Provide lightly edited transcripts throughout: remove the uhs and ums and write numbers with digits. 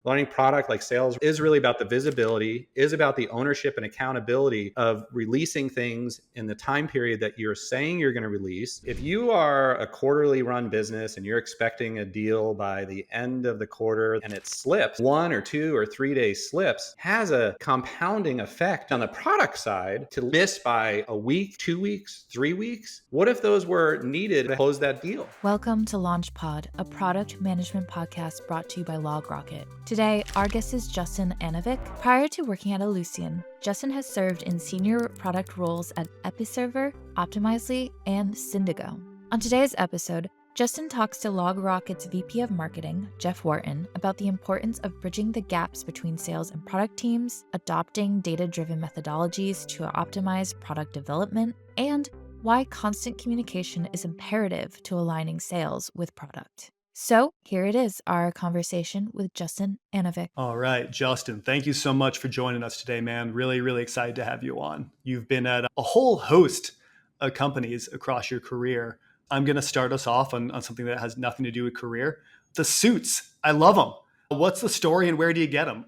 Learning product like sales is really about the visibility, is about the ownership and accountability of releasing things in the time period that you're saying you're going to release. If you are a quarterly run business and you're expecting a deal by the end of the quarter and it slips, 1 or 2 or 3 days slips, has a compounding effect on the product side to miss by a week, 2 weeks, 3 weeks. What if those were needed to close that deal? Welcome to LaunchPod, a product management podcast brought to you by LogRocket. Today, our guest is Justin Anovick. Prior to working at Ellucian, Justin has served in senior product roles at Episerver, Optimizely, and Syndigo. On today's episode, Justin talks to LogRocket's VP of Marketing, Jeff Wharton, about the importance of bridging the gaps between sales and product teams, adopting data-driven methodologies to optimize product development, and why constant communication is imperative to aligning sales with product. So here it is, our conversation with Justin Anovick. All right, Justin, thank you so much for joining us today, man. Really, really excited to have you on. You've been at a whole host of companies across your career. I'm going to start us off on something that has nothing to do with career. The suits, I love them. What's the story and where do you get them?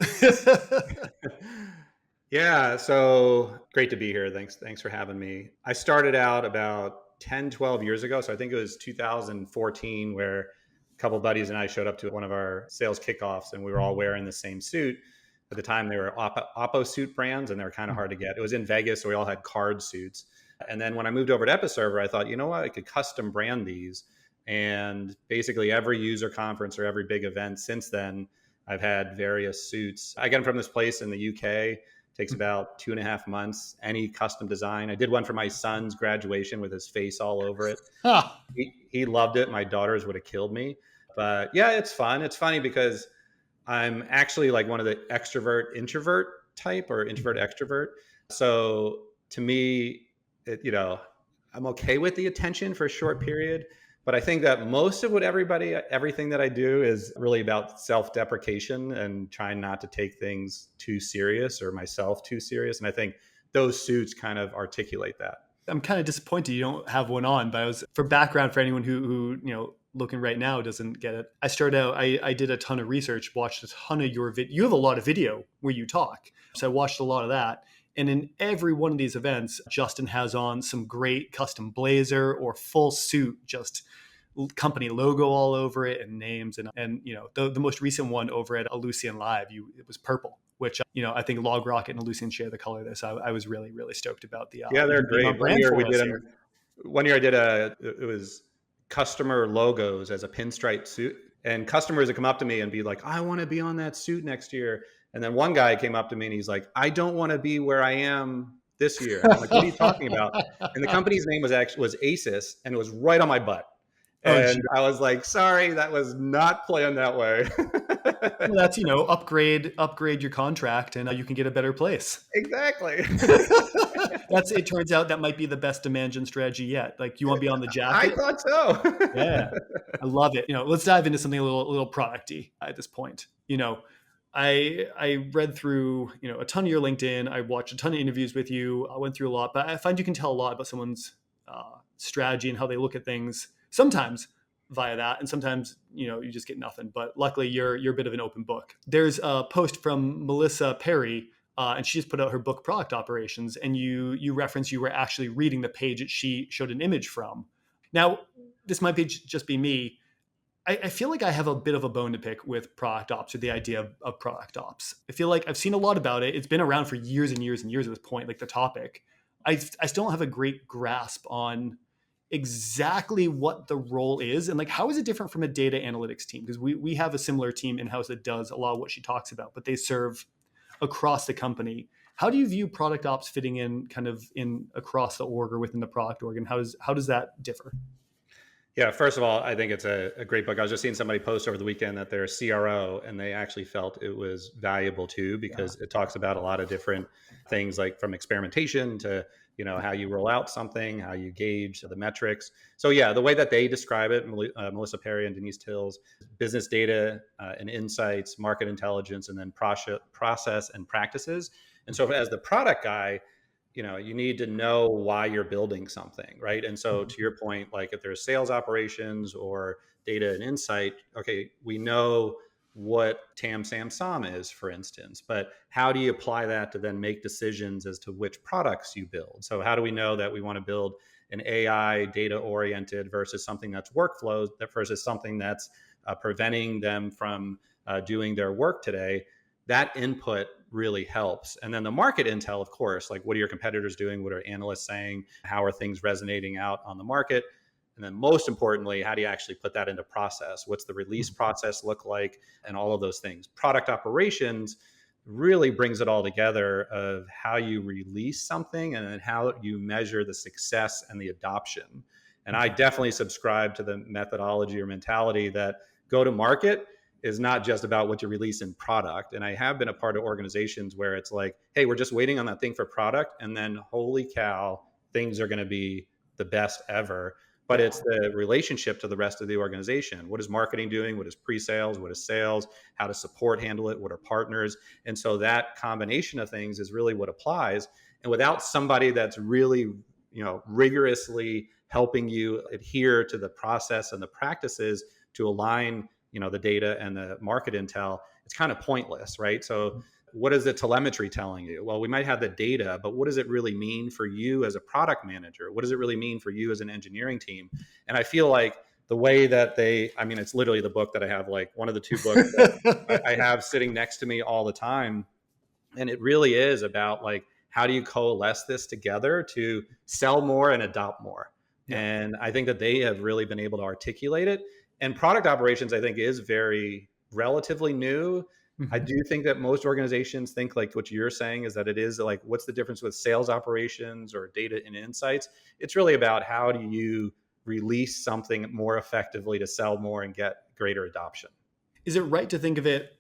Yeah, so great to be here. Thanks for having me. I started out about 10, 12 years ago. So I think it was 2014 where a couple of buddies and I showed up to one of our sales kickoffs and we were all wearing the same suit. At the time, they were Oppo suit brands and they were kind of hard to get. It was in Vegas, so we all had card suits. And then when I moved over to Episerver, I thought, you know what, I could custom brand these. And basically every user conference or every big event since then, I've had various suits. I get them from this place in the UK. Takes about 2.5 months. Any custom design. I did one for my son's graduation with his face all over it. He loved it. My daughters would have killed me. But yeah, it's fun. It's funny because I'm actually like one of the extrovert introvert type or introvert extrovert. So to me, I'm okay with the attention for a short period. But I think that most of everything that I do is really about self-deprecation and trying not to take things too serious or myself too serious. And I think those suits kind of articulate that. I'm kind of disappointed you don't have one on, but for background for anyone who looking right now doesn't get it. I started out, I did a ton of research, watched a ton of your video. You have a lot of video where you talk. So I watched a lot of that. And in every one of these events, Justin has on some great custom blazer or full suit, just company logo all over it and names. And the most recent one over at Ellucian Live, it was purple, which, I think LogRocket and Ellucian share the color of this. I was really, really stoked about the yeah, they're great. One year I did it was customer logos as a pinstripe suit. And customers would come up to me and be like, I want to be on that suit next year. And then one guy came up to me and he's like, I don't want to be where I am this year. I'm like, what are you talking about? And the company's name was ASUS and it was right on my butt. And I was like, sorry, that was not planned that way. Well, that's, upgrade your contract and you can get a better place. Exactly. It turns out that might be the best demand gen strategy yet. Like you want to be on the jacket. I thought so. Yeah. I love it. Let's dive into something a little product-y at this point. I read through, a ton of your LinkedIn. I watched a ton of interviews with you. I went through a lot, but I find you can tell a lot about someone's strategy and how they look at things. Sometimes via that, and sometimes you just get nothing. But luckily, you're a bit of an open book. There's a post from Melissa Perry, and she just put out her book Product Operations, and you reference you were actually reading the page that she showed an image from. Now, this might just be me. I feel like I have a bit of a bone to pick with product ops or the idea of product ops. I feel like I've seen a lot about it. It's been around for years and years and years at this point, like the topic. I still don't have a great grasp on exactly what the role is and like how is it different from a data analytics team, because we have a similar team in-house that does a lot of what she talks about, but they serve across the company. How do you view product ops fitting in kind of in across the org or within the product org, and how does that differ? Yeah, first of all, I think it's a great book. I was just seeing somebody post over the weekend that they're a CRO and they actually felt it was valuable too, because it talks about a lot of different things, like from experimentation to how you roll out something, how you gauge the metrics. So yeah, the way that they describe it, Melissa Perry and Denise Tills, business data and insights, market intelligence, and then process and practices. And so as the product guy, you need to know why you're building something, right? And so to your point, like if there's sales operations or data and insight, okay, we know what Tam Sam Sam is, for instance, but how do you apply that to then make decisions as to which products you build? So how do we know that we want to build an AI data oriented versus something that's workflows versus something that's preventing them from doing their work today? That input really helps. And then the market intel, of course, like what are your competitors doing? What are analysts saying? How are things resonating out on the market? And then most importantly, how do you actually put that into process? What's the release process look like? And all of those things. Product operations really brings it all together of how you release something and then how you measure the success and the adoption. And I definitely subscribe to the methodology or mentality that go to market is not just about what you release in product. And I have been a part of organizations where it's like, hey, we're just waiting on that thing for product. And then holy cow, things are going to be the best ever. But it's the relationship to the rest of the organization. What is marketing doing? What is pre-sales? What is sales? How does support handle it? What are partners? And so that combination of things is really what applies. And without somebody that's really, rigorously helping you adhere to the process and the practices to align, the data and the market intel, it's kind of pointless, right? So what is the telemetry telling you? Well, we might have the data, but what does it really mean for you as a product manager? What does it really mean for you as an engineering team? And I feel like the way that it's literally the book that I have, like one of the two books that I have sitting next to me all the time. And it really is about like, how do you coalesce this together to sell more and adopt more? Yeah. And I think that they have really been able to articulate it. And product operations, I think, is very relatively new. I do think that most organizations think like what you're saying is that it is like, what's the difference with sales operations or data and insights? It's really about how do you release something more effectively to sell more and get greater adoption. Is it right to think of it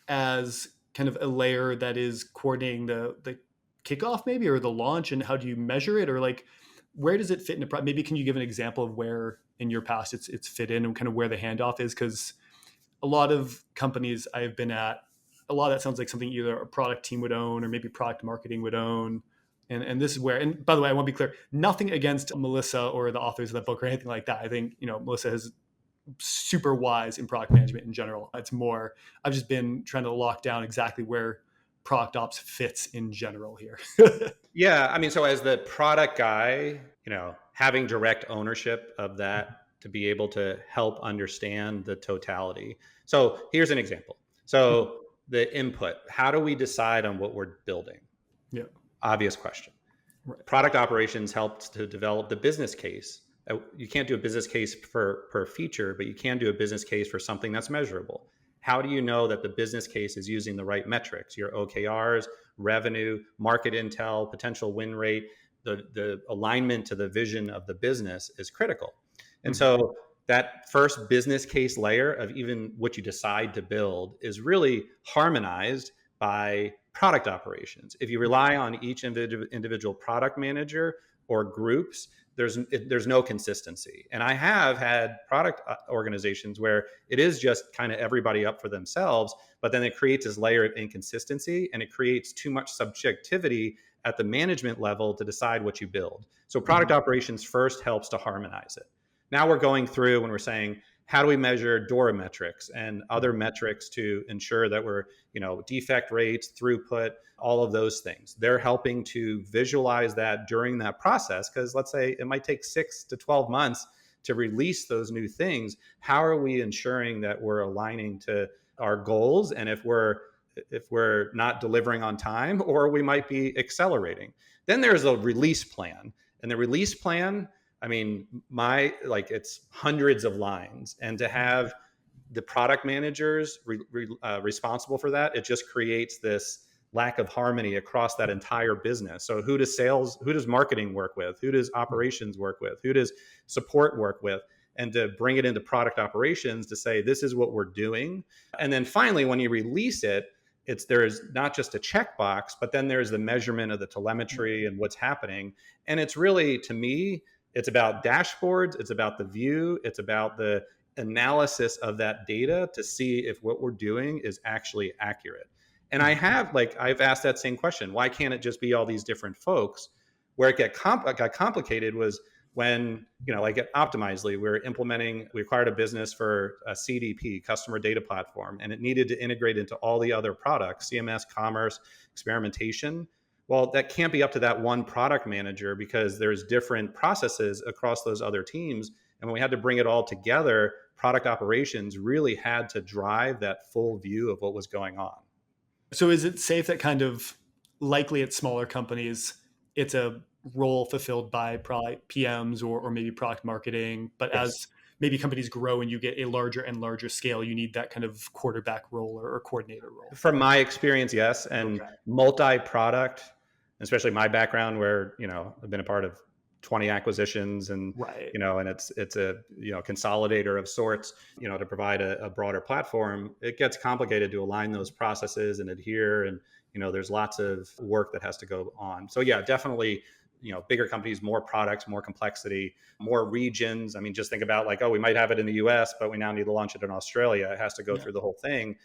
as kind of a layer that is coordinating the kickoff maybe, or the launch, and how do you measure it? Or like, where does it fit in maybe can you give an example of where in your past it's fit in and kind of where the handoff is? Because a lot of companies I've been at, a lot of that sounds like something either a product team would own or maybe product marketing would own. And this is where, and by the way, I want to be clear, nothing against Melissa or the authors of that book or anything like that. I think, Melissa is super wise in product management in general. It's more, I've just been trying to lock down exactly where product ops fits in general here. Yeah. So as the product guy, having direct ownership of that to be able to help understand the totality. So here's an example. So the input, how do we decide on what we're building? Yeah. Obvious question. Right. Product operations helps to develop the business case. You can't do a business case per feature, but you can do a business case for something that's measurable. How do you know that the business case is using the right metrics? Your OKRs, revenue, market intel, potential win rate, the alignment to the vision of the business is critical. And so that first business case layer of even what you decide to build is really harmonized by product operations. If you rely on each individual product manager or groups, there's no consistency. And I have had product organizations where it is just kind of everybody up for themselves, but then it creates this layer of inconsistency and it creates too much subjectivity at the management level to decide what you build. So product operations first helps to harmonize it. Now we're going through when we're saying, how do we measure DORA metrics and other metrics to ensure that we're, defect rates, throughput, all of those things. They're helping to visualize that during that process. Because let's say it might take 6 to 12 months to release those new things. How are we ensuring that we're aligning to our goals? And if we're not delivering on time, or we might be accelerating. Then there's a release plan. And the release plan, it's hundreds of lines, and to have the product managers responsible for that, it just creates this lack of harmony across that entire business. So who does marketing work with? Who does operations work with? Who does support work with? And to bring it into product operations to say, this is what we're doing. And then finally, when you release it, there's not just a checkbox, but then there's the measurement of the telemetry and what's happening. And it's really, to me, it's about dashboards. It's about the view. It's about the analysis of that data to see if what we're doing is actually accurate. And I've asked that same question. Why can't it just be all these different folks? Where it got complicated was when, like at Optimizely, we acquired a business for a CDP, customer data platform, and it needed to integrate into all the other products, CMS, commerce, experimentation. Well, that can't be up to that one product manager because there's different processes across those other teams. And when we had to bring it all together, product operations really had to drive that full view of what was going on. So is it safe that kind of likely at smaller companies, it's a role fulfilled by probably PMs or maybe product marketing, but Yes. as maybe companies grow and you get a larger and larger scale, you need that kind of quarterback role or coordinator role? From my experience, yes. And Okay. multi-product, especially my background where, I've been a part of 20 acquisitions and, Right. and it's a, consolidator of sorts, to provide a broader platform. It gets complicated to align those processes and adhere. And, there's lots of work that has to go on. So yeah, definitely, bigger companies, more products, more complexity, more regions. I mean, just think about like, oh, we might have it in the US, but we now need to launch it in Australia. It has to go through the whole thing.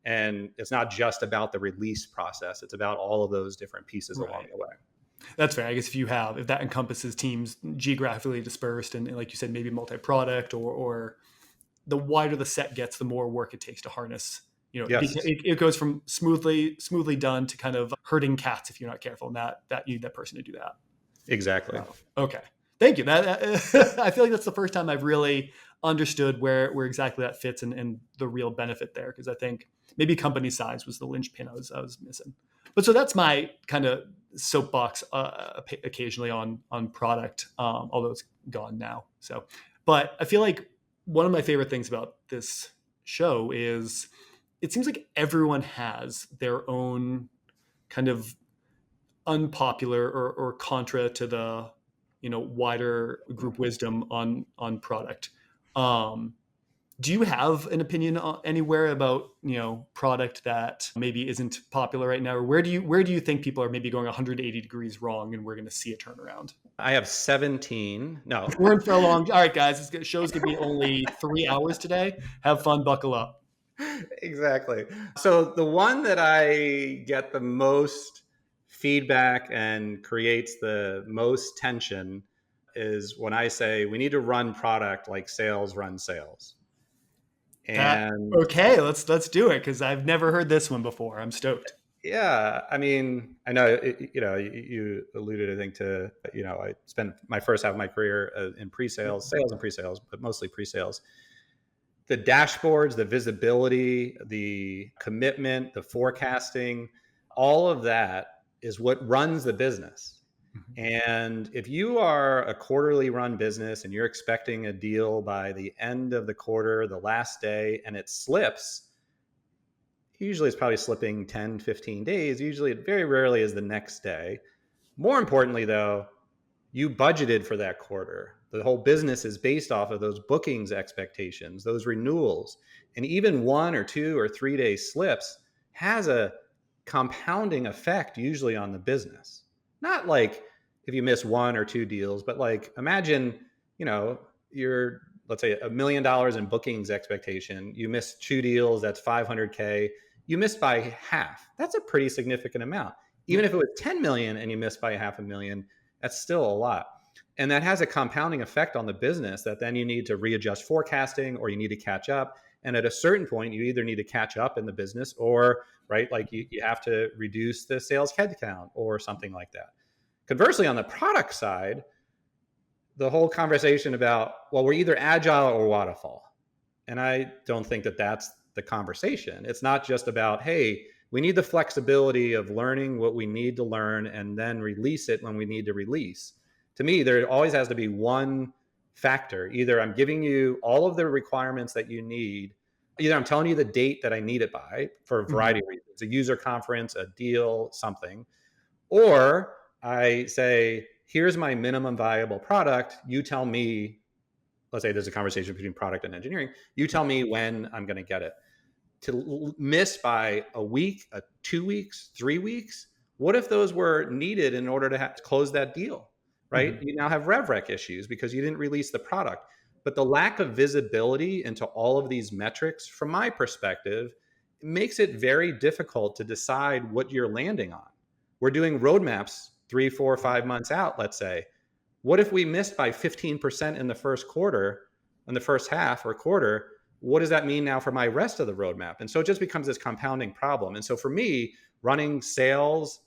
And it's not just about the release process. It's about all of those different pieces along the way. That's fair. I guess if that encompasses teams geographically dispersed and like you said, maybe multi-product or the wider the set gets, the more work it takes to harness. Yes. It goes from smoothly done to kind of herding cats if you're not careful, and that you need that person to do that. Exactly. Okay. Thank you. That I feel like that's the first time I've really understood where exactly that fits and the real benefit there. Because I think maybe company size was the linchpin I was missing. But so that's my kind of soapbox occasionally on product, although it's gone now. So, but I feel like one of my favorite things about this show is it seems like everyone has their own kind of unpopular or contra to the wider group wisdom on product. Do you have an opinion anywhere about product that maybe isn't popular right now, or where do you think people are maybe going 180 degrees wrong and we're going to see a turnaround? I have 17. No, We're in for a long. All right, guys, this show's going to be only 3 hours today. Have fun. Buckle up. Exactly. So the one that I get the most feedback and creates the most tension is when I say we need to run product like sales run sales. And okay, let's do it because I've never heard this one before. I'm stoked. Yeah, I mean, I know you alluded, I think, to I spent my first half of my career in pre-sales, sales and pre-sales, but mostly pre-sales. The dashboards, the visibility, the commitment, the forecasting, all of that is what runs the business. And if you are a quarterly run business and you're expecting a deal by the end of the quarter, the last day, and it slips, usually it's probably slipping 10, 15 days. Usually it very rarely is the next day. More importantly, though, you budgeted for that quarter. The whole business is based off of those bookings expectations, those renewals. And even 1 or 2 or 3 day slips has a compounding effect usually on the business. Not like if you miss 1 or 2 deals, but like imagine, you're, let's say $1 million in bookings expectation. You missed 2 deals, that's 500K. You missed by half. That's a pretty significant amount. Even if it was 10 million and you missed by $500,000, that's still a lot. And that has a compounding effect on the business that then you need to readjust forecasting or you need to catch up. And at a certain point, you either need to catch up in the business or, right, like you have to reduce the sales headcount or something like that. Conversely, on the product side, the whole conversation about, well, we're either agile or waterfall. And I don't think that that's the conversation. It's not just about, hey, we need the flexibility of learning what we need to learn and then release it when we need to release. To me, there always has to be one factor. Either I'm giving you all of the requirements that you need, either I'm telling you the date that I need it by for a variety of reasons, a user conference, a deal, something, or I say, here's my minimum viable product. You tell me, let's say there's a conversation between product and engineering. You tell me when I'm going to get it. To miss by a week, 2 weeks, 3 weeks, what if those were needed in order to close that deal, right? You now have rev rec issues because you didn't release the product. But the lack of visibility into all of these metrics, from my perspective, makes it very difficult to decide what you're landing on. We're doing roadmaps 3, 4, 5 months out, let's say. What if we missed by 15% in the first quarter, in the first half or quarter? What does that mean now for my rest of the roadmap? And so it just becomes this compounding problem. And so for me, running sales,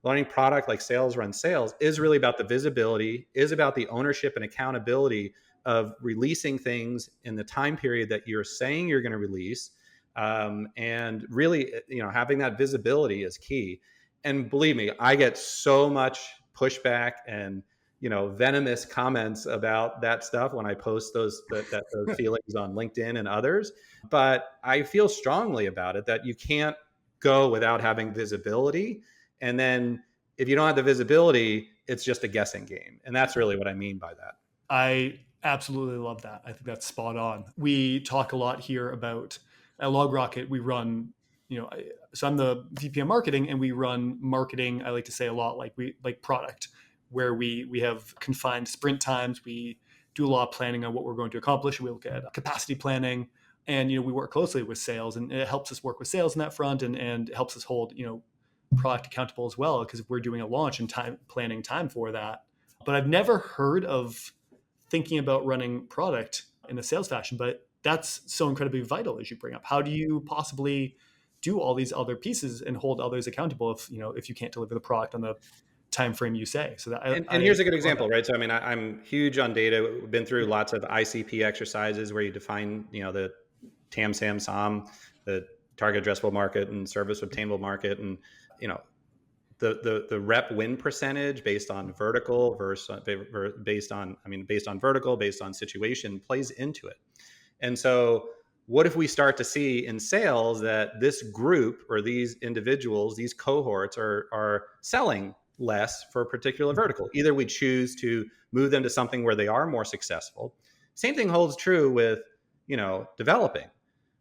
running product like sales run sales is really about the visibility, is about the ownership and accountability of releasing things in the time period that you're saying you're going to release. And really, having that visibility is key. And believe me, I get so much pushback and venomous comments about that stuff when I post those feelings on LinkedIn and others. But I feel strongly about it that you can't go without having visibility. And then if you don't have the visibility, it's just a guessing game. And that's really what I mean by that. I absolutely love that. I think that's spot on. We talk a lot here about at LogRocket, we run, so I'm the VP of marketing, and we run marketing. I like to say a lot like product, where we have confined sprint times. We do a lot of planning on what we're going to accomplish. We look at capacity planning, and we work closely with sales, and it helps us work with sales in that front, and it helps us hold product accountable as well, because we're doing a launch and planning time for that. But I've never heard of thinking about running product in a sales fashion, but that's so incredibly vital as you bring up. How do you possibly do all these other pieces and hold others accountable if you can't deliver the product on the time frame you say? So that and here's a good example, right? So I'm huge on data. We've been through lots of ICP exercises where you define the TAM, SAM, SOM, the target addressable market and service obtainable market, and the rep win percentage based on vertical versus based on vertical, based on situation, plays into it. And so what if we start to see in sales that this group or these individuals, these cohorts are selling less for a particular vertical? Either we choose to move them to something where they are more successful. Same thing holds true with developing.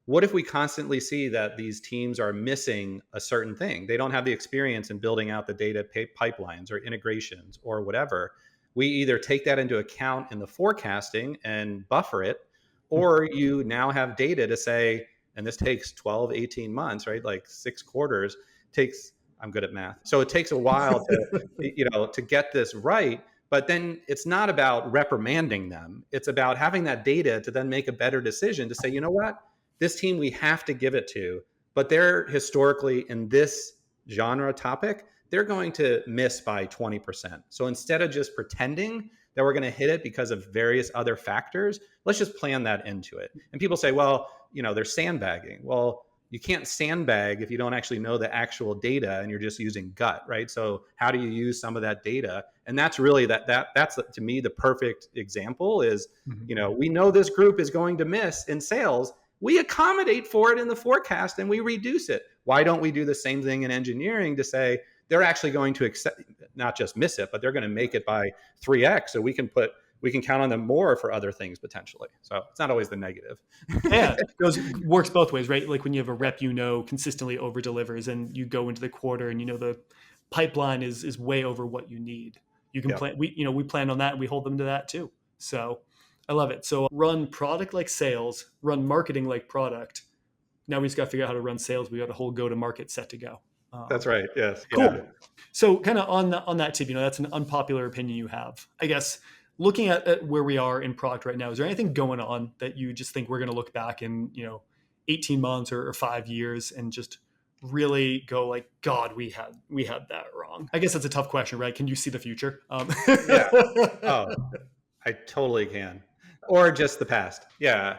What if we constantly see that these teams are missing a certain thing? They don't have the experience in building out the data pipelines or integrations or whatever. We either take that into account in the forecasting and buffer it, or you now have data to say, and this takes 12, 18 months, right? Like 6 quarters takes, I'm good at math. So it takes a while to, to get this right. But then it's not about reprimanding them. It's about having that data to then make a better decision to say, you know what? This team we have to give it to, but they're historically in this genre topic, they're going to miss by 20%. So instead of just pretending that we're going to hit it because of various other factors, let's just plan that into it. And people say, well, they're sandbagging. Well, you can't sandbag if you don't actually know the actual data and you're just using gut, right? So how do you use some of that data? And that's really that's to me the perfect example is, we know this group is going to miss in sales. We accommodate for it in the forecast and we reduce it. Why don't we do the same thing in engineering to say they're actually going to not just miss it, but they're going to make it by 3x. So we can count on them more for other things potentially. So it's not always the negative. Yeah, it works both ways, right? Like when you have a rep, consistently over delivers, and you go into the quarter and the pipeline is way over what you need. You can plan. We plan on that, and we hold them to that too. So I love it. So run product like sales, run marketing like product. Now we just got to figure out how to run sales. We got a whole go-to-market set to go. That's right. Yes. Cool. Yeah. So kind of on that tip, that's an unpopular opinion you have, I guess. Looking at where we are in product right now, is there anything going on that you just think we're going to look back in 18 months or 5 years and just really go like, God, we had that wrong? I guess that's a tough question, right? Can you see the future? Yeah. Oh, I totally can. Or just the past. Yeah.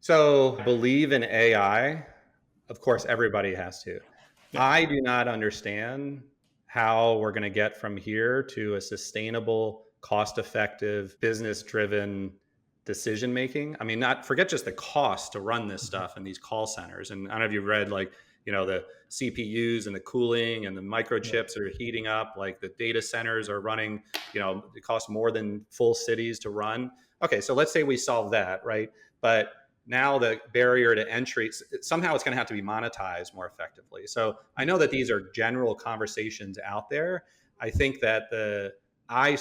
So believe in AI. Of course, everybody has to. Yeah. I do not understand how we're going to get from here to a sustainable, cost-effective, business-driven decision-making. I mean, forget just the cost to run this stuff in these call centers. And I don't know if you've read the CPUs and the cooling and the microchips are heating up, like the data centers are running, it costs more than full cities to run. Okay, so let's say we solve that, right? But now the barrier to entry, somehow it's going to have to be monetized more effectively. So I know that these are general conversations out there. I think that I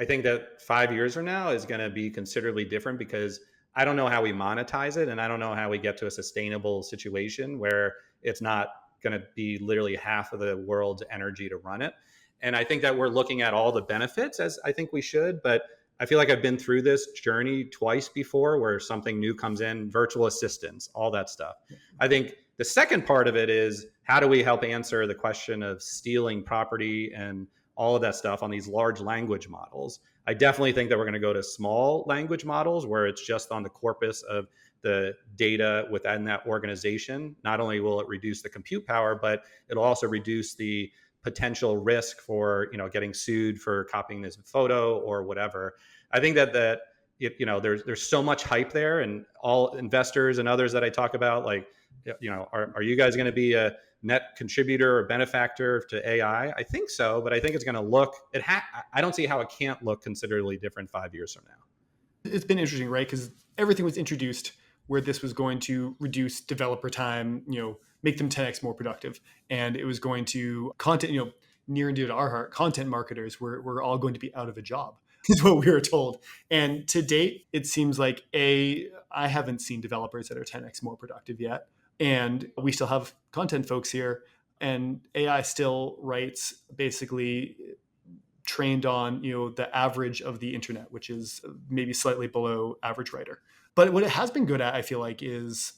think that 5 years from now is going to be considerably different because I don't know how we monetize it. And I don't know how we get to a sustainable situation where it's not going to be literally half of the world's energy to run it. And I think that we're looking at all the benefits, as I think we should, but I feel like I've been through this journey twice before where something new comes in, virtual assistants, all that stuff. I think the second part of it is how do we help answer the question of stealing property and all of that stuff on these large language models. I definitely think that we're going to go to small language models where it's just on the corpus of the data within that organization. Not only will it reduce the compute power, but it'll also reduce the potential risk for, getting sued for copying this photo or whatever. I think that there's so much hype there, and all investors and others that I talk about, like, are you guys going to be a net contributor or benefactor to AI? I think so, but I think it's going to look. I don't see how it can't look considerably different 5 years from now. It's been interesting, right? Because everything was introduced where this was going to reduce developer time, make them 10x more productive, and it was going to content, near and dear to our heart, content marketers were all going to be out of a job. Is what we were told. And to date, it seems like I haven't seen developers that are 10x more productive yet. And we still have content folks here, and AI still writes basically trained on, the average of the internet, which is maybe slightly below average writer. But what it has been good at, I feel like, is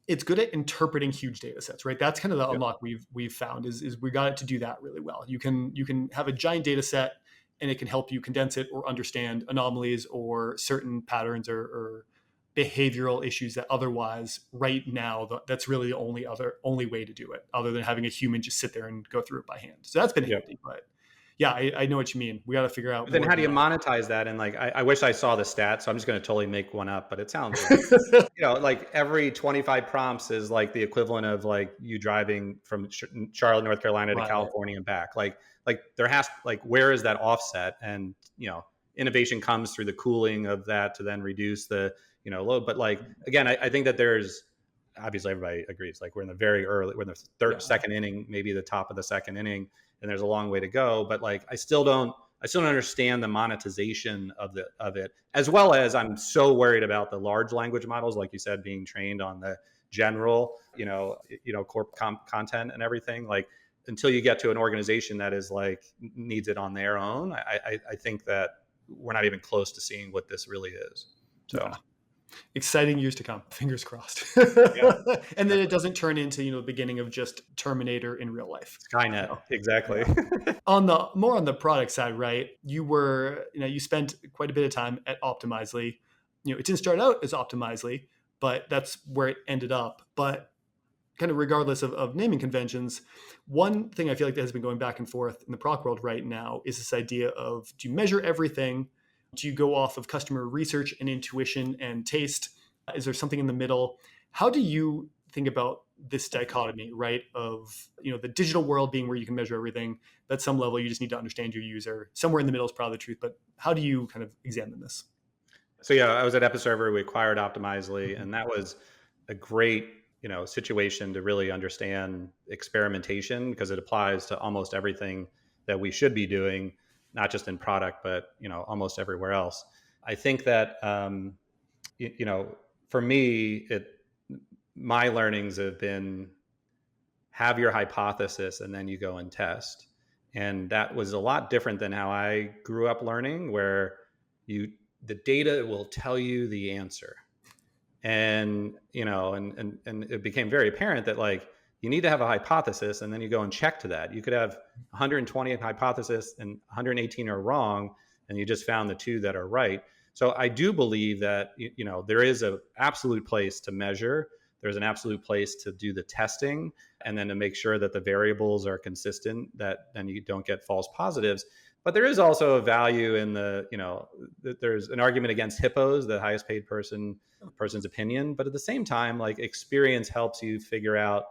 it's good at interpreting huge data sets, right? That's kind of the unlock we've found is we got it to do that really well. You can have a giant data set, and it can help you condense it or understand anomalies or certain patterns or behavioral issues that otherwise right now, that's really the only way to do it, other than having a human just sit there and go through it by hand. So that's been handy, but yeah, I know what you mean. We got to figure out. But then how do you monetize that? And like, I wish I saw the stats, so I'm just going to totally make one up, but it sounds like, like every 25 prompts is like the equivalent of like you driving from Charlotte, North Carolina to California and back. Like there has, where is that offset? And, innovation comes through the cooling of that to then reduce the, load. But like, again, I think that there's, obviously everybody agrees, like we're in the second inning, maybe the top of the second inning, and there's a long way to go. But like, I still don't understand the monetization of it, as well as I'm so worried about the large language models, like you said, being trained on the general, corp content and everything. Like, until you get to an organization that is like needs it on their own, I think that we're not even close to seeing what this really is. So. Yeah. Exciting years to come. Fingers crossed. And then it doesn't turn into, the beginning of just Terminator in real life. Skynet. Exactly. On the product side, right? You spent quite a bit of time at Optimizely. It didn't start out as Optimizely, but that's where it ended up. But kind of regardless of naming conventions, one thing I feel like that has been going back and forth in the product world right now is this idea of, do you measure everything? Do you go off of customer research and intuition and taste? Is there something in the middle? How do you think about this dichotomy, right? Of, the digital world being where you can measure everything, but at some level you just need to understand your user. Somewhere in the middle is probably the truth, but how do you kind of examine this? So yeah, I was at Episerver. We acquired Optimizely, and that was a great, situation to really understand experimentation, because it applies to almost everything that we should be doing, not just in product, but, almost everywhere else. I think that, for me, my learnings have been, have your hypothesis and then you go and test. And that was a lot different than how I grew up learning, where the data will tell you the answer. And, and it became very apparent that like, you need to have a hypothesis, and then you go and check to that. You could have 120 hypotheses and 118 are wrong, and you just found the 2 that are right. So I do believe that, there is an absolute place to measure. There's an absolute place to do the testing, and then to make sure that the variables are consistent, that then you don't get false positives. But there is also a value in there's an argument against hippos, the highest paid person's opinion. But at the same time, like, experience helps you figure out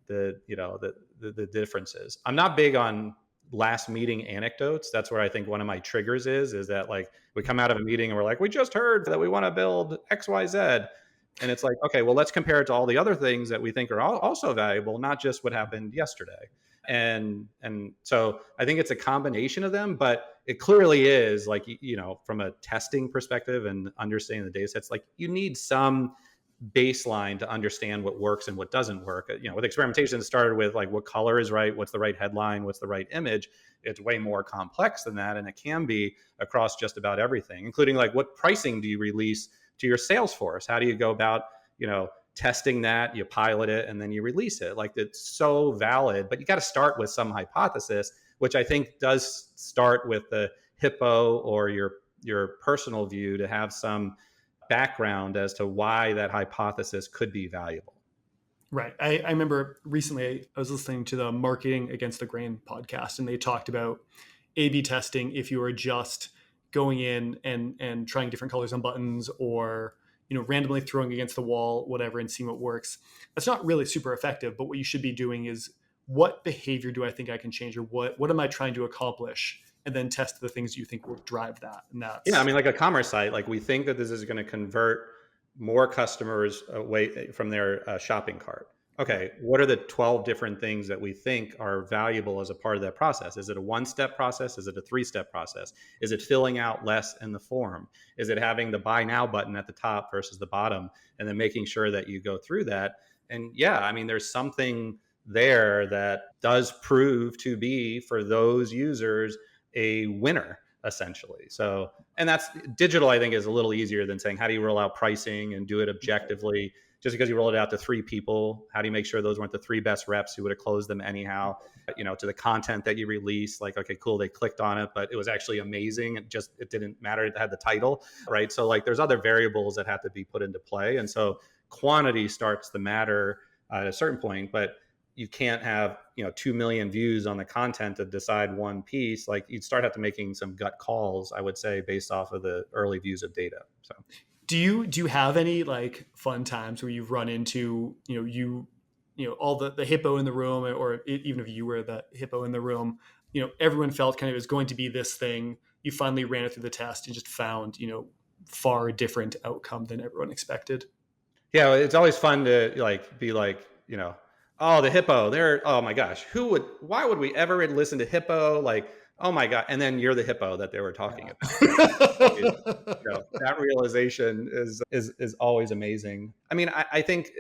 the differences. I'm not big on last meeting anecdotes. That's where I think one of my triggers is that like we come out of a meeting and we're like, we just heard that we want to build XYZ. And it's like, okay, well, let's compare it to all the other things that we think are also valuable, not just what happened yesterday. And so I think it's a combination of them, but it clearly is like, from a testing perspective and understanding the data sets, like you need some baseline to understand what works and what doesn't work. With experimentation, it started with like what color is right, what's the right headline, what's the right image. It's way more complex than that, and it can be across just about everything, including like what pricing do you release to your sales force? How do you go about testing that? You pilot it and then you release it. Like, it's so valid, but you got to start with some hypothesis, which I think does start with the hippo or your personal view, to have some background as to why that hypothesis could be valuable. Right. I remember recently I was listening to the Marketing Against the Grain podcast, and they talked about A/B testing. If you are just going in and trying different colors on buttons, or randomly throwing against the wall, whatever, and seeing what works, that's not really super effective. But what you should be doing is, what behavior do I think I can change, or what am I trying to accomplish? And then test the things you think will drive that. And that's, I mean, like a commerce site, like we think that this is going to convert more customers away from their shopping cart. Okay, what are the 12 different things that we think are valuable as a part of that process? Is it a one-step process? Is it a three-step process? Is it filling out less in the form? Is it having the buy now button at the top versus the bottom, and then making sure that you go through that? And yeah, I mean, there's something there that does prove to be, for those users, a winner, essentially. So, and that's digital, I think, is a little easier than saying, how do you roll out pricing and do it objectively? Just because you roll it out to 3 people, how do you make sure those weren't the 3 best reps who would have closed them anyhow? To the content that you release, like, okay, cool, they clicked on it, but it was actually amazing. It didn't matter. It had the title, right? So like, there's other variables that have to be put into play. And so quantity starts to matter at a certain point, but you can't have 2 million views on the content to decide one piece. Like, you'd start have to making some gut calls, I would say, based off of the early views of data. So do you have any like fun times where you've run into all the hippo in the room, or even if you were the hippo in the room, everyone felt kind of it was going to be this thing, you finally ran it through the test and just found far different outcome than everyone expected? Yeah, it's always fun to be like, oh, the hippo, oh my gosh, why would we ever listen to hippo? Like, oh my God. And then you're the hippo that they were talking about. That realization is always amazing. I mean, I think,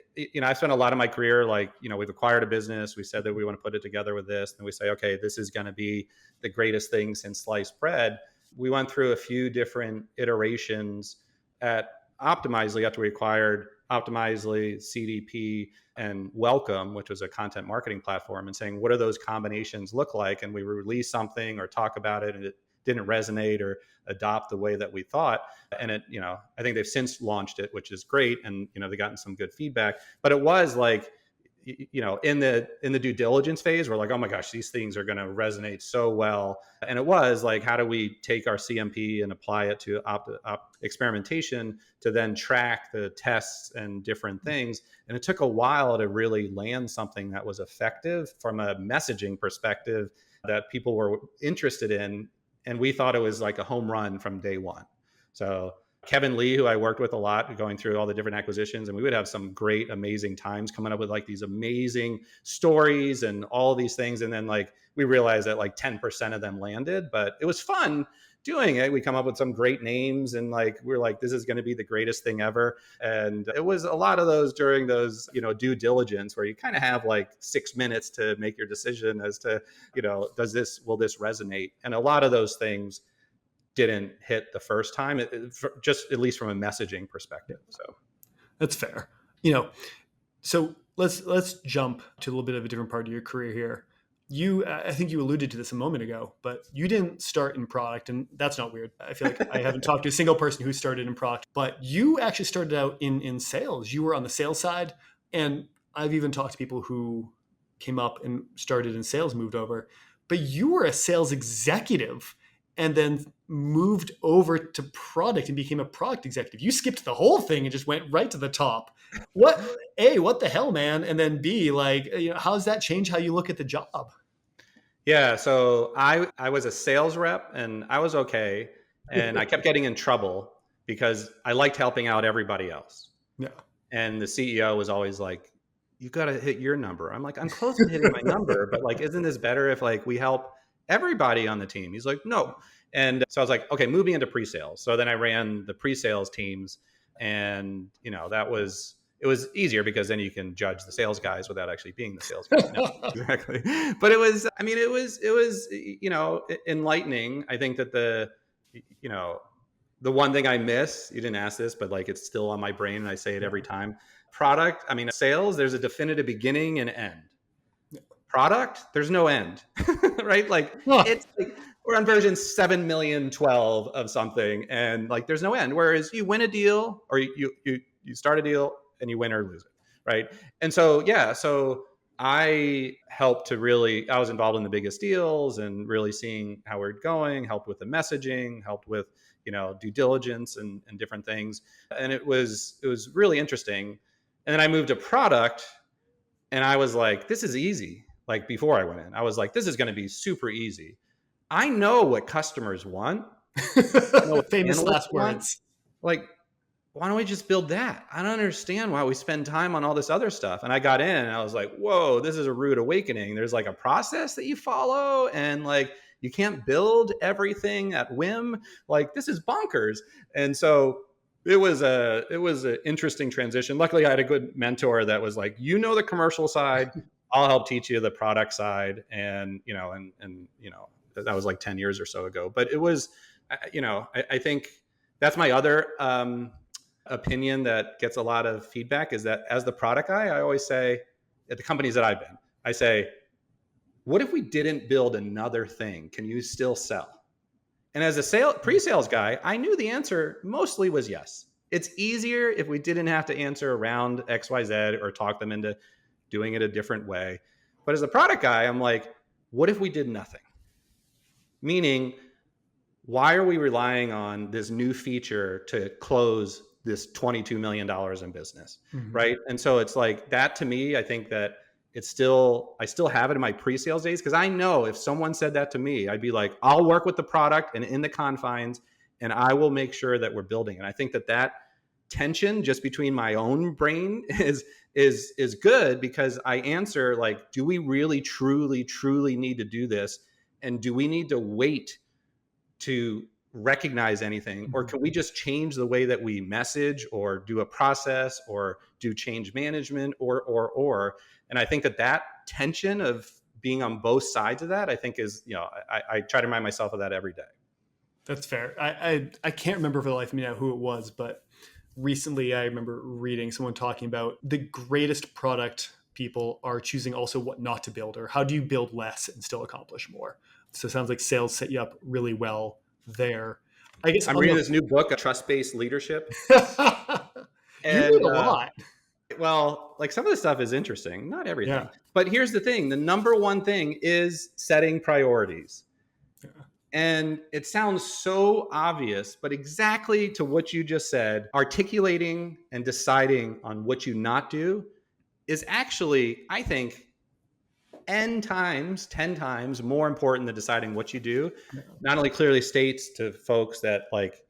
I've spent a lot of my career, we've acquired a business. We said that we want to put it together with this. And we say, okay, this is going to be the greatest thing since sliced bread. We went through a few different iterations at Optimizely after we acquired Optimizely, CDP, and Welcome, which was a content marketing platform, and saying, what do those combinations look like? And we release something or talk about it, and it didn't resonate or adopt the way that we thought. And it, I think they've since launched it, which is great. And, they've gotten some good feedback, but it was like, in the due diligence phase, we're like, oh my gosh, these things are going to resonate so well. And it was like, how do we take our CMP and apply it to experimentation to then track the tests and different things? And it took a while to really land something that was effective from a messaging perspective that people were interested in. And we thought it was like a home run from day one. So Kevin Lee, who I worked with a lot, going through all the different acquisitions, and we would have some great, amazing times coming up with like these amazing stories and all these things. And then we realized that 10% of them landed, but it was fun doing it. We come up with some great names, and we're like, this is going to be the greatest thing ever. And it was a lot of those during those, due diligence, where you kind of have 6 minutes to make your decision as to, will this resonate? And a lot of those things didn't hit the first time, just at least from a messaging perspective. So that's fair. So let's jump to a little bit of a different part of your career here. I think you alluded to this a moment ago, but you didn't start in product, and that's not weird. I feel like I haven't talked to a single person who started in product, but you actually started out in sales. You were on the sales side, and I've even talked to people who came up and started in sales, moved over, but you were a sales executive and then moved over to product and became a product executive. You skipped the whole thing and just went right to the top. What the hell, man? And then B, how does that change how you look at the job? Yeah, so I was a sales rep, and I was okay. And I kept getting in trouble because I liked helping out everybody else. Yeah. And the CEO was always like, you got to hit your number. I'm like, I'm close to hitting my number, but isn't this better if we help everybody on the team? He's like, no. And so I was like, okay, moving into pre-sales. So then I ran the pre-sales teams, and that was it was easier because then you can judge the sales guys without actually being the sales guy. No, exactly. But it was, I mean, it was, enlightening. I think that the one thing I miss, you didn't ask this, but like it's still on my brain and I say it every time. Product, I mean, sales, there's a definitive beginning and end. Product, there's no end, right? Like it's like we're on version 7,000,012 of something, and like there's no end. Whereas you win a deal, or you start a deal and you win or lose it, right? And so so I helped to really, I was involved in the biggest deals and really seeing how we're going, helped with the messaging, helped with due diligence and different things, and it was really interesting. And then I moved to product, and I was like, this is easy. Like before I went in, I was like, this is going to be super easy. I know what customers want. Famous last words. Like, why don't we just build that? I don't understand why we spend time on all this other stuff. And I got in and I was like, whoa, this is a rude awakening. There's like a process that you follow, and like you can't build everything at whim. Like this is bonkers. And so it was an interesting transition. Luckily, I had a good mentor that was like, the commercial side, I'll help teach you the product side. And that was like 10 years or so ago. But it was, I think that's my other opinion that gets a lot of feedback, is that as the product guy, I always say at the companies that I've been, I say, what if we didn't build another thing? Can you still sell? And as a pre-sales guy, I knew the answer mostly was yes. It's easier if we didn't have to answer around XYZ or talk them into doing it a different way. But as a product guy, I'm like, what if we did nothing? Meaning, why are we relying on this new feature to close this $22 million in business, right? And so it's like that to me, I think that I still have it in my pre-sales days, because I know if someone said that to me, I'd be like, I'll work with the product and in the confines, and I will make sure that we're building. And I think that tension just between my own brain is good, because I answer like, do we really, truly need to do this? And do we need to wait to recognize anything? Or can we just change the way that we message or do a process or do change management or, and I think that tension of being on both sides of that, I think is, I try to remind myself of that every day. That's fair. I can't remember for the life of me now who it was, but recently I remember reading someone talking about the greatest product people are choosing also what not to build, or how do you build less and still accomplish more. So it sounds like sales set you up really well there. I guess I'm reading this new book, Trust-Based Leadership. You read a lot. Well, like some of the stuff is interesting, not everything. Yeah. But here's the thing. The number one thing is setting priorities. Yeah. And it sounds so obvious, but exactly to what you just said, articulating and deciding on what you not do is actually, I think, 10 times more important than deciding what you do. Yeah. Not only clearly states to folks that like,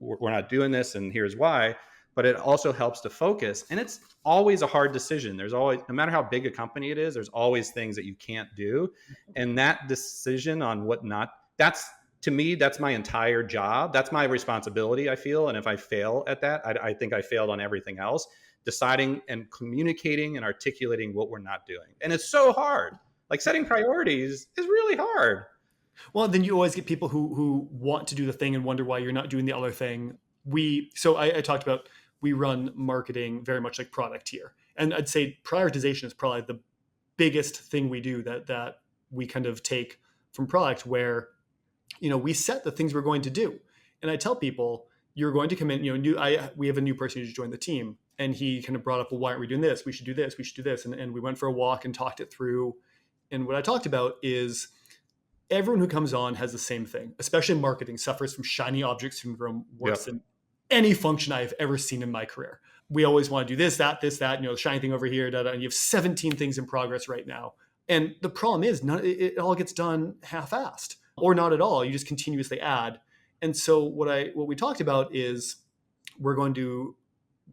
we're not doing this and here's why, but it also helps to focus. And it's always a hard decision. There's always, no matter how big a company it is, there's always things that you can't do. And that decision on what not, to me, that's my entire job. That's my responsibility, I feel. And if I fail at that, I think I failed on everything else. Deciding and communicating and articulating what we're not doing. And it's so hard. Like setting priorities is really hard. Well, then you always get people who want to do the thing and wonder why you're not doing the other thing. I talked about, we run marketing very much like product here. And I'd say prioritization is probably the biggest thing we do that we kind of take from product, where, we set the things we're going to do. And I tell people, you're going to come in, we have a new person who just joined the team, and he kind of brought up, well, why aren't we doing this? We should do this. We should do this. And we went for a walk and talked it through. And what I talked about is everyone who comes on has the same thing, especially in marketing, suffers from shiny object syndrome worse than any function I've ever seen in my career. We always want to do this, that, the shiny thing over here, and you have 17 things in progress right now. And the problem is it all gets done half-assed or not at all. You just continuously add. And so what we talked about is we're going to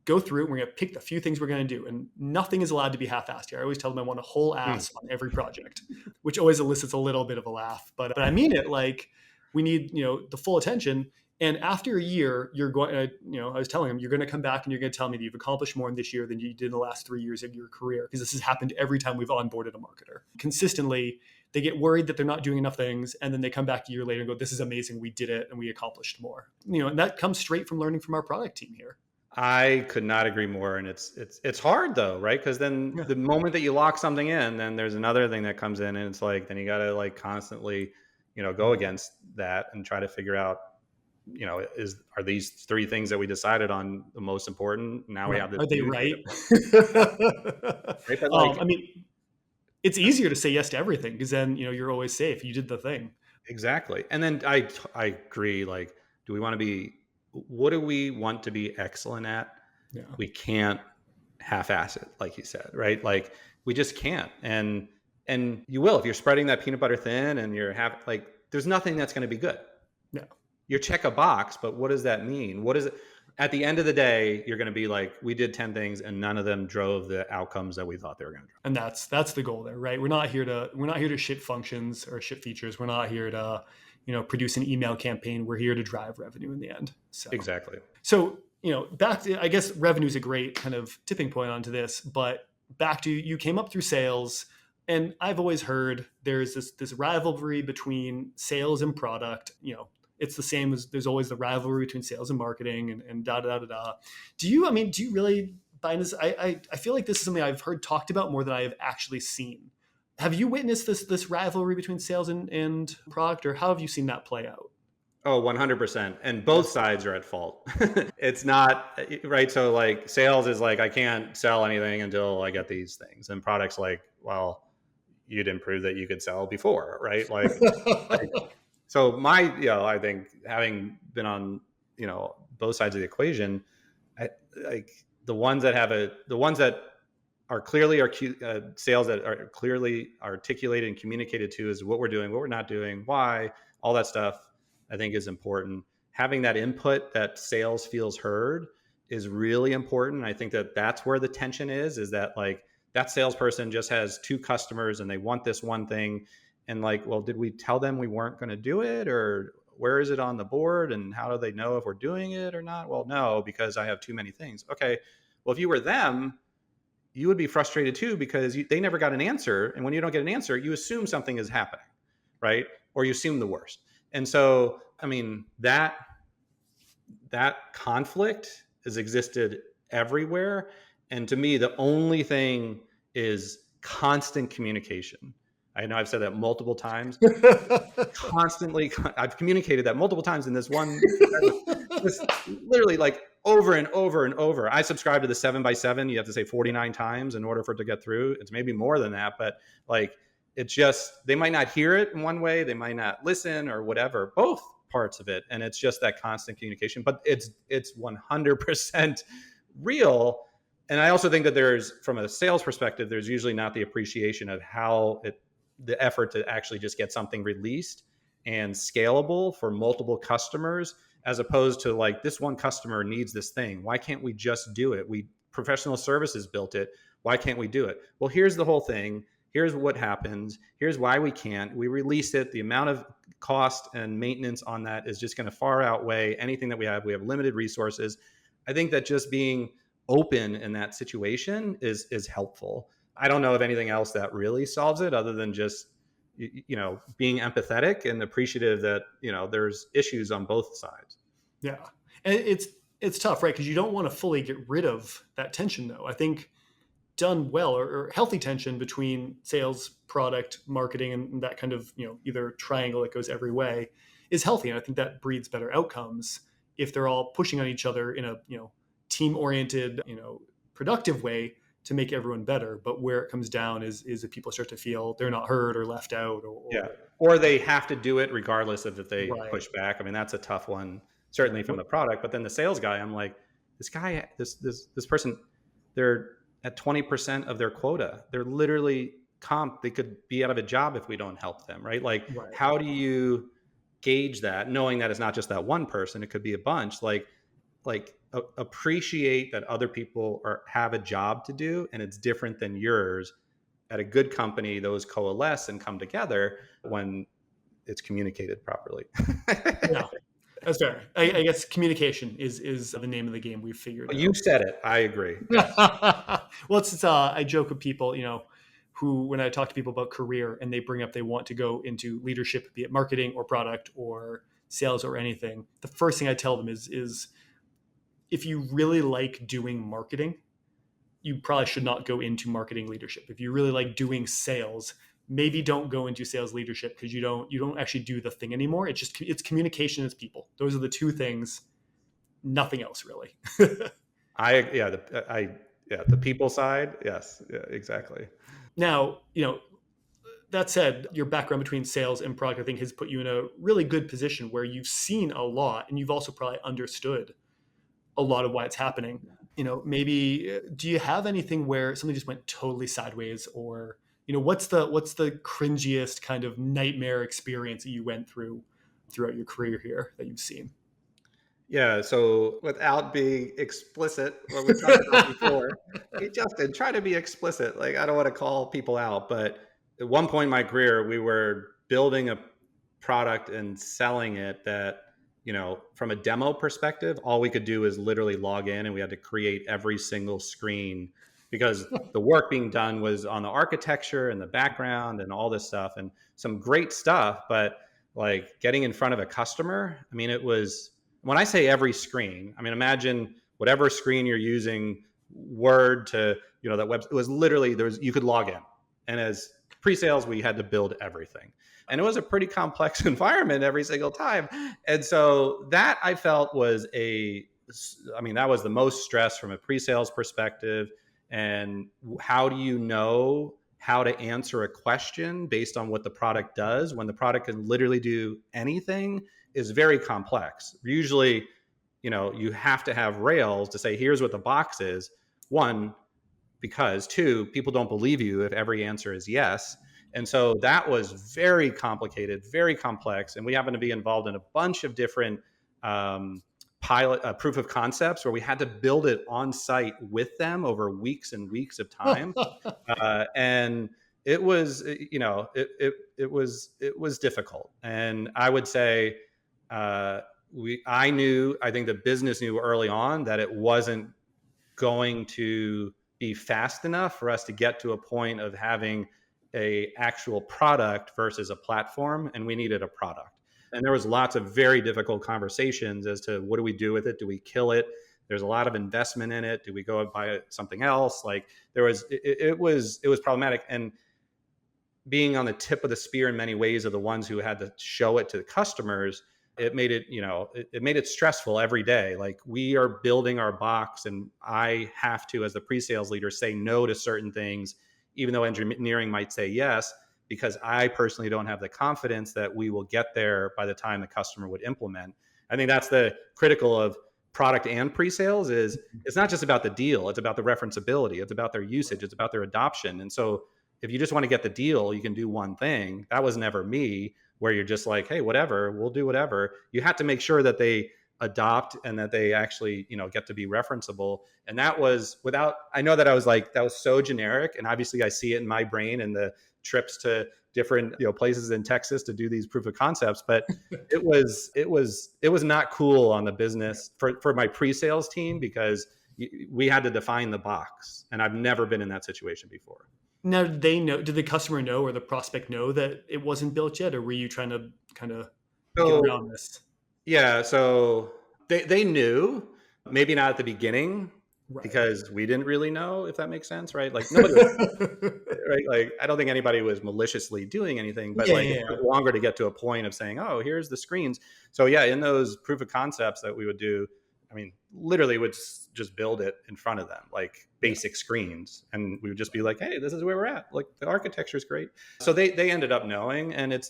go through and we're going to pick the few things we're going to do, and nothing is allowed to be half-assed here. I always tell them I want a whole ass on every project, which always elicits a little bit of a laugh, but I mean it. Like, we need, the full attention. And after a year, you're going to, I was telling him, you're going to come back and you're going to tell me that you've accomplished more in this year than you did in the last 3 years of your career. Because this has happened every time we've onboarded a marketer. Consistently, they get worried that they're not doing enough things. And then they come back a year later and go, this is amazing. We did it and we accomplished more. And that comes straight from learning from our product team here. I could not agree more. And it's hard though, right? Because then the moment that you lock something in, then there's another thing that comes in, and it's like, then you got to like constantly, go against that and try to figure out, are these 3 things that we decided on the most important? Now we have this. Are they right? Right? But like, it's easier to say yes to everything because then, you're always safe. You did the thing. Exactly. And then I agree. Like, what do we want to be excellent at? Yeah. We can't half-ass it, like you said, right? Like we just can't. And you will, if you're spreading that peanut butter thin and there's nothing that's going to be good. Yeah. You check a box, but what does that mean? What is it? At the end of the day, you're going to be like, we did 10 things and none of them drove the outcomes that we thought they were going to drive. And that's the goal there, right? We're not here to ship functions or ship features. We're not here to, produce an email campaign. We're here to drive revenue in the end. So. Exactly. So, back to, I guess revenue is a great kind of tipping point onto this, but back to, you came up through sales, and I've always heard there's this rivalry between sales and product. It's the same as there's always the rivalry between sales and marketing and da da da da. Do you really buy this? I feel like this is something I've heard talked about more than I have actually seen. Have you witnessed this rivalry between sales and product, or how have you seen that play out? Oh, 100%. And both sides are at fault. It's not right. So like sales is like, I can't sell anything until I get these things. And products like, well, you didn't prove that you could sell before, right? So I think having been on, both sides of the equation, the ones that are clearly sales that are clearly articulated and communicated to is what we're doing, what we're not doing, why, all that stuff, I think is important. Having that input that sales feels heard is really important. I think that that's where the tension is that like that salesperson just has 2 customers and they want this one thing. And like, well, did we tell them we weren't going to do it, or where is it on the board? And how do they know if we're doing it or not? Well, no, because I have too many things. Okay. Well, if you were them, you would be frustrated too, because they never got an answer. And when you don't get an answer, you assume something is happening, right? Or you assume the worst. And so, that conflict has existed everywhere. And to me, the only thing is constant communication. I know I've said that multiple times. Constantly, I've communicated that multiple times in this one, literally like over and over and over. I subscribe to the 7x7. You have to say 49 times in order for it to get through. It's maybe more than that, but like, it's just, they might not hear it in one way. They might not listen or whatever, both parts of it. And it's just that constant communication, but it's 100% real. And I also think that there's, from a sales perspective, there's usually not the appreciation of the effort to actually just get something released and scalable for multiple customers, as opposed to like, this one customer needs this thing. Why can't we just do it? Professional services built it. Why can't we do it? Well, here's the whole thing. Here's what happens. Here's why we can't. We release it. The amount of cost and maintenance on that is just going to far outweigh anything that we have. We have limited resources. I think that just being open in that situation is helpful. I don't know of anything else that really solves it other than just, being empathetic and appreciative that, there's issues on both sides. Yeah. And it's tough, right? Because you don't want to fully get rid of that tension though. I think done well, or healthy tension between sales, product, marketing, and that kind of, either triangle that goes every way is healthy. And I think that breeds better outcomes if they're all pushing on each other in a, team oriented, productive way to make everyone better. But where it comes down is if people start to feel they're not heard or left out, or they have to do it regardless of if they push back. That's a tough one, certainly from the product. But then the sales guy, I'm like, this person, they're at 20% of their quota. They're literally they could be out of a job if we don't help them, right? How do you gauge that, knowing that it's not just that one person, it could be a bunch? Appreciate that other people have a job to do, and it's different than yours. At a good company, those coalesce and come together when it's communicated properly. Yeah. That's fair. I guess communication is the name of the game we've figured You out. said it. I agree. Yes. Well, it's I joke with people, who when I talk to people about career and they bring up they want to go into leadership, be it marketing or product or sales or anything, the first thing I tell them is if you really like doing marketing, you probably should not go into marketing leadership. If you really like doing sales, maybe don't go into sales leadership because you don't actually do the thing anymore. It's communication, it's people. Those are the two things, nothing else really. The people side. Yes, yeah, exactly. Now, that said, your background between sales and product, I think, has put you in a really good position where you've seen a lot and you've also probably understood a lot of why it's happening. Maybe do you have anything where something just went totally sideways, or what's the cringiest kind of nightmare experience that you went through throughout your career here that you've seen? Yeah. So without being explicit, what we talked about before, hey, Justin, try to be explicit. Like, I don't want to call people out, but at one point in my career, we were building a product and selling it that, from a demo perspective, all we could do is literally log in and we had to create every single screen because the work being done was on the architecture and the background and all this stuff and some great stuff. But like getting in front of a customer, I mean, it was, when I say every screen, I mean, imagine whatever screen you're using, Word to, that web, it was literally, you could log in. And as pre-sales, we had to build everything. And it was a pretty complex environment every single time. And so that I felt was that was the most stress from a pre-sales perspective. And how do you know how to answer a question based on what the product does when the product can literally do anything is very complex. Usually, you have to have rails to say, here's what the box is. One, because two, people don't believe you if every answer is yes. And so that was very complicated, very complex. And we happened to be involved in a bunch of different pilot proof of concepts where we had to build it on site with them over weeks and weeks of time. And it was, it was difficult. And I would say, I think the business knew early on that it wasn't going to be fast enough for us to get to a point of having a actual product versus a platform, and we needed a product. And there was lots of very difficult conversations as to what do we do with it? Do we kill it? There's a lot of investment in it. Do we go and buy something else? Like it was problematic. And being on the tip of the spear in many ways of the ones who had to show it to the customers, it made it, it made it stressful every day. Like, we are building our box and I have to, as the pre-sales leader, say no to certain things, even though engineering might say yes, because I personally don't have the confidence that we will get there by the time the customer would implement. I think that's the critical of product and pre-sales is it's not just about the deal. It's about the referenceability. It's about their usage. It's about their adoption. And so if you just want to get the deal, you can do one thing. That was never me, where you're just like, hey, whatever, we'll do whatever. You have to make sure that they adopt and that they actually, get to be referenceable. And that was I know that I was like, that was so generic. And obviously I see it in my brain and the trips to different, places in Texas to do these proof of concepts. But it was not cool on the business for my pre-sales team because we had to define the box. And I've never been in that situation before. Now, did the customer know or the prospect know that it wasn't built yet, or were you trying to kind of get around this? Yeah, so they knew, maybe not at the beginning, right, because we didn't really know, if that makes sense, right? Like nobody, right? Like I don't think anybody was maliciously doing anything, but it took longer to get to a point of saying, oh, here's the screens. So yeah, in those proof of concepts that we would do, I mean, literally would just build it in front of them, like basic screens. And we would just be like, hey, this is where we're at. Like the architecture is great. So they ended up knowing, and it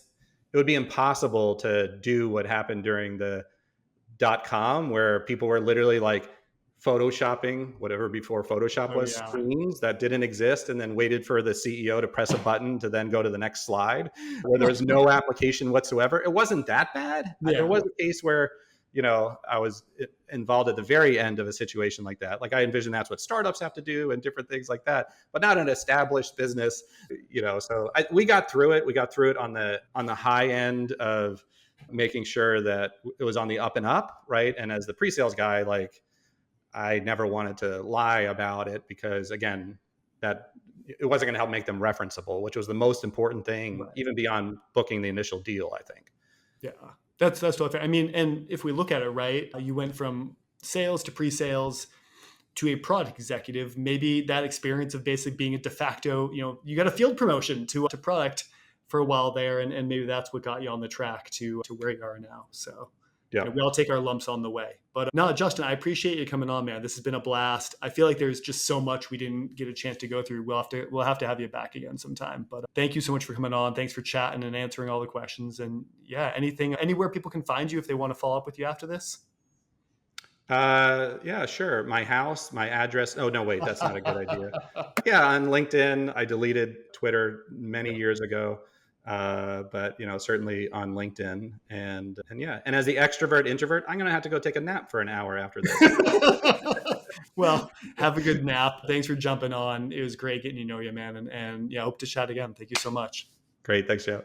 would be impossible to do what happened during the .com where people were literally like photoshopping whatever before Photoshop was, screens that didn't exist, and then waited for the CEO to press a button to then go to the next slide where there was no application whatsoever. It wasn't that bad. There was a case where, I was involved at the very end of a situation like that. Like I envision that's what startups have to do and different things like that, but not an established business, so we got through it. We got through it on the high end of making sure that it was on the up and up, right? And as the pre-sales guy, like I never wanted to lie about it because again, that it wasn't going to help make them referenceable, which was the most important thing, even beyond booking the initial deal, I think. Yeah, that's totally fair. I mean, and if we look at it, right, you went from sales to pre-sales to a product executive. Maybe that experience of basically being a de facto, you got a field promotion to product for a while there, and maybe that's what got you on the track to where you are now. So Yeah. we all take our lumps on the way. But no, Justin, I appreciate you coming on, man. This has been a blast. I feel like there's just so much we didn't get a chance to go through. We'll have to have you back again sometime. But thank you so much for coming on. Thanks for chatting and answering all the questions. And yeah, anywhere people can find you if they want to follow up with you after this? Yeah, sure. My house, my address. Oh, no, wait, that's not a good idea. Yeah, on LinkedIn. I deleted Twitter many years ago. But certainly on LinkedIn and yeah. And as the extrovert introvert, I'm going to have to go take a nap for an hour after this. Well, have a good nap. Thanks for jumping on. It was great getting to know you, man. And yeah, hope to chat again. Thank you so much. Great. Thanks, Joe.